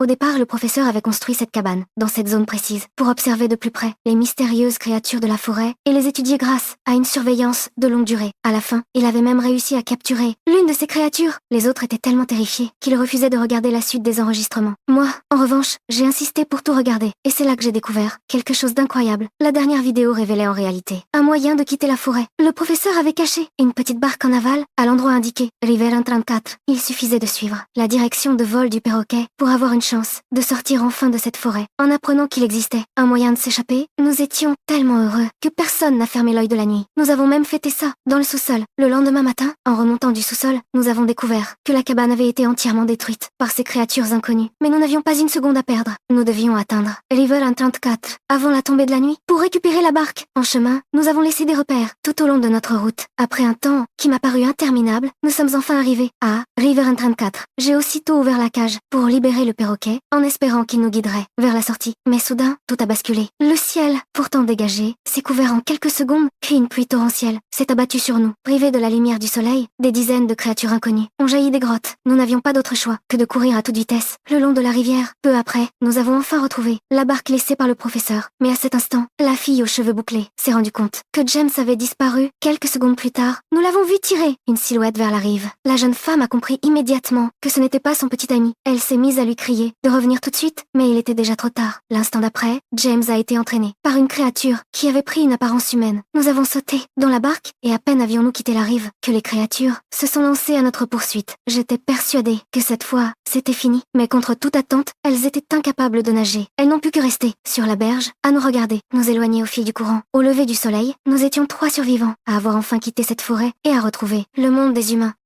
Au départ, le professeur avait construit cette cabane, dans cette zone précise, pour observer de plus près les mystérieuses créatures de la forêt et les étudier grâce à une surveillance de longue durée. À la fin, il avait même réussi à capturer l'une de ces créatures. Les autres étaient tellement terrifiés qu'ils refusaient de regarder la suite des enregistrements. Moi, en revanche, j'ai insisté pour tout regarder, et c'est là que j'ai découvert quelque chose d'incroyable. La dernière vidéo révélait en réalité un moyen de quitter la forêt. Le professeur avait caché une petite barque en aval à l'endroit indiqué, River 34. Il suffisait de suivre la direction de vol du perroquet pour avoir une chance de sortir enfin de cette forêt. En apprenant qu'il existait un moyen de s'échapper, nous étions tellement heureux que personne n'a fermé l'œil de la nuit. Nous avons même fêté ça dans le sous-sol. Le lendemain matin, en remontant du sous-sol, nous avons découvert que la cabane avait été entièrement détruite par ces créatures inconnues. Mais nous n'avions pas une seconde à perdre. Nous devions atteindre River 34 avant la tombée de la nuit pour récupérer la barque. En chemin, nous avons laissé des repères tout au long de notre route. Après un temps qui m'a paru interminable, nous sommes enfin arrivés à River 34. J'ai aussitôt ouvert la cage pour libérer le perroquet en espérant qu'il nous guiderait vers la sortie. Mais soudain, tout a basculé. Le ciel, pourtant dégagé, s'est couvert en quelques secondes, puis une pluie torrentielle s'est abattue sur nous. Privés de la lumière du soleil, des dizaines de créatures inconnues ont jailli des grottes. Nous n'avions pas d'autre choix que de courir à toute vitesse le long de la rivière. Peu après, nous avons enfin retrouvé la barque laissée par le professeur. Mais à cet instant, la fille aux cheveux bouclés s'est rendu compte que James avait disparu. Quelques secondes plus tard, nous l'avons vu tirer une silhouette vers la rive. La jeune femme a compris immédiatement que ce n'était pas son petit ami. Elle s'est mise à lui crier de revenir tout de suite, mais il était déjà trop tard. L'instant d'après, James a été entraîné par une créature qui avait pris une apparence humaine. Nous avons sauté dans la barque et à peine avions-nous quitté la rive que les créatures se sont lancées à notre poursuite. J'étais persuadée que cette fois, c'était fini. Mais contre toute attente, elles étaient incapables de nager. Elles n'ont pu que rester sur la berge, à nous regarder, nous éloigner au fil du courant. Au lever du soleil, nous étions 3 survivants à avoir enfin quitté cette forêt et à retrouver le monde des humains.